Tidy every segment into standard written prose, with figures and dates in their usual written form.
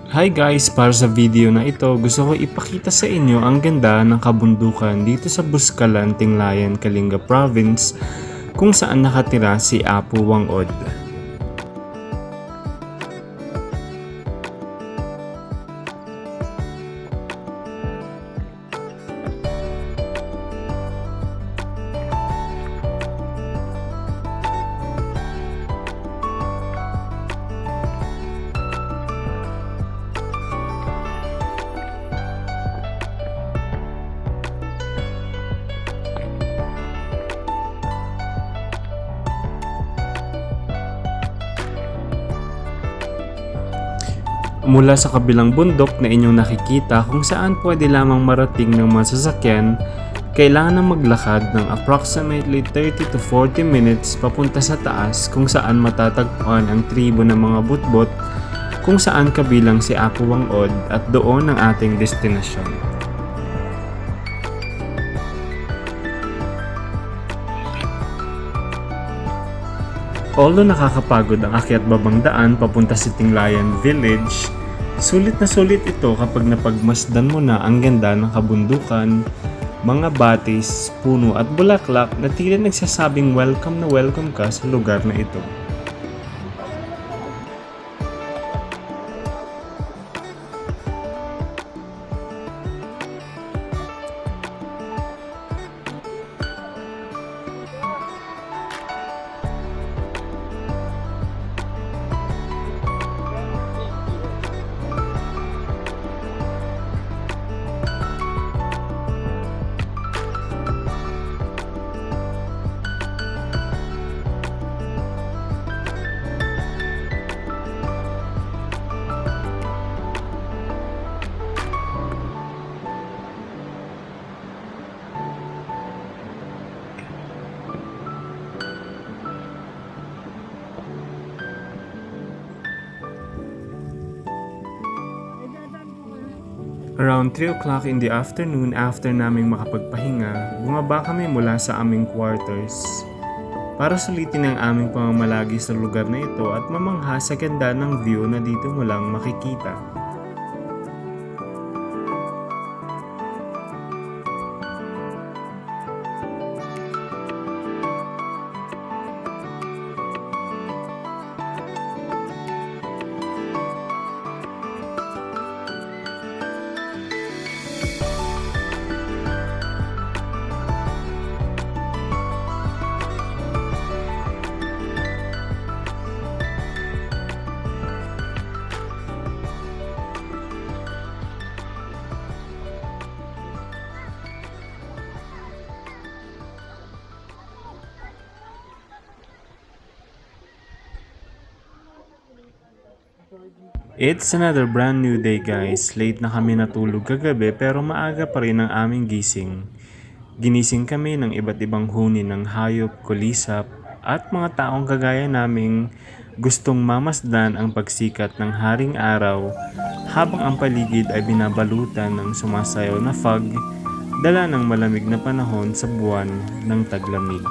Hi guys! Para sa video na ito, gusto ko ipakita sa inyo ang ganda ng kabundukan dito sa Buscalan, Tinglayan, Kalinga Province kung saan nakatira si Apo Wang-od. Mula sa kabilang bundok na inyong nakikita kung saan pwede lamang marating ng mga sasakyan, kailangan na maglakad ng approximately 30 to 40 minutes papunta sa taas kung saan matatagpuan ang tribo ng mga butbot kung saan kabilang si Apo Wang-od at doon ang ating destinasyon. Although nakakapagod ang akyat babang daan papunta sa Tinglayan Village, sulit na sulit ito kapag napagmasdan mo na ang ganda ng kabundukan, mga batis, puno at bulaklak na tila nagsasabing welcome na welcome ka sa lugar na ito. Around 3 o'clock in the afternoon after naming makapagpahinga, bumaba kami mula sa aming quarters para sulitin ang aming pamamalagi sa lugar na ito at mamangha sa ganda ng view na dito mo lang makikita. It's another brand new day guys. Late na kami natulog kagabi pero maaga pa rin ang aming gising. Ginising kami ng iba't ibang huni ng hayop, kulisap at mga taong kagaya naming gustong mamasdan ang pagsikat ng haring araw habang ang paligid ay binabalutan ng sumasayaw na fog, dala ng malamig na panahon sa buwan ng taglamig.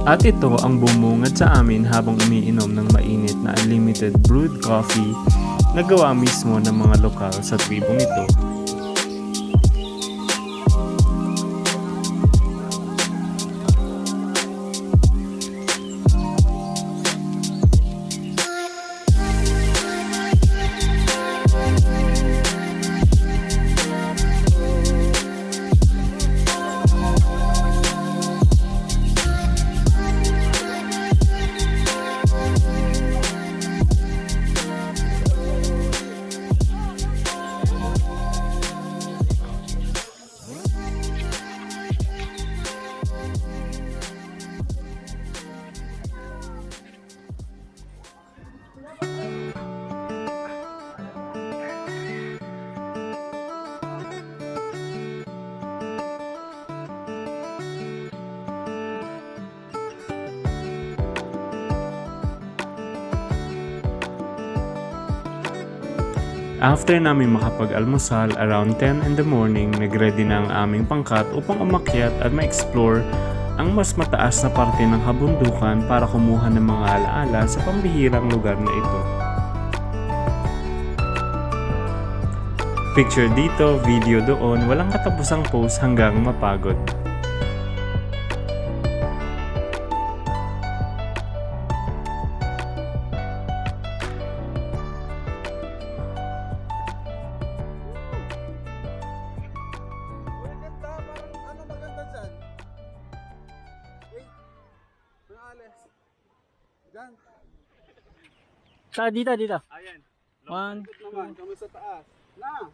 At ito ang bumungad sa amin habang umiinom ng mainit na unlimited brewed coffee na gawa mismo ng mga lokal sa tribong ito. After namin makapag-almusal around 10 in the morning, nagready na ang aming pangkat upang umakyat at ma-explore ang mas mataas na parte ng kabundukan para kumuha ng mga alaala sa pambihirang lugar na ito. Picture dito, video doon, walang katapusang post hanggang mapagod. Dito. Ayan. One. Naman, kami sa taas. Na.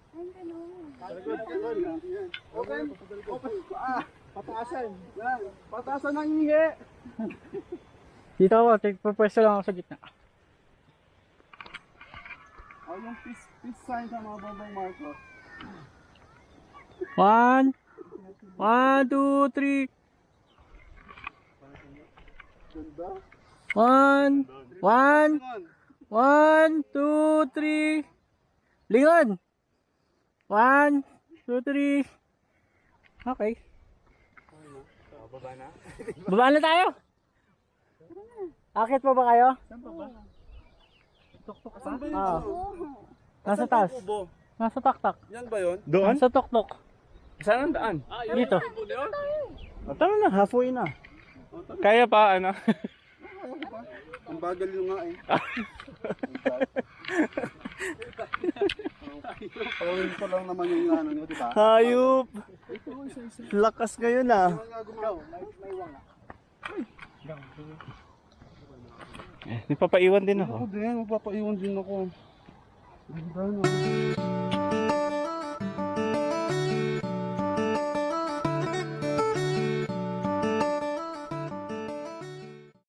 Open. Pataasan. Yan. Pataasan ang ihi. Dito ako, pwesto lang ako sa gitna. Yung peace sign sa mga bombang Marcos. 1, 2, 3. Ganda. 1, 2, 3. Lingon. 1, 2, 3. Okay. Baba na. Baba na tayo. Akit pa ba kayo? Saan pa ba? Tuktok Saan ba yun? Nasa taas. Kubo. Nasa taktak. Yan ba yun? Doon? Nasa tuktok. Saan ang daan? Dito. Tara na, halfway na. Kaya pa, ano? Ang bagal yung nga eh. Pawin ko lang naman yung ano nyo, di ba? Hayop! Lakas ngayon ah. Nagpapaiwan din ako. Ako din, magpapaiwan din ako. Ganda na.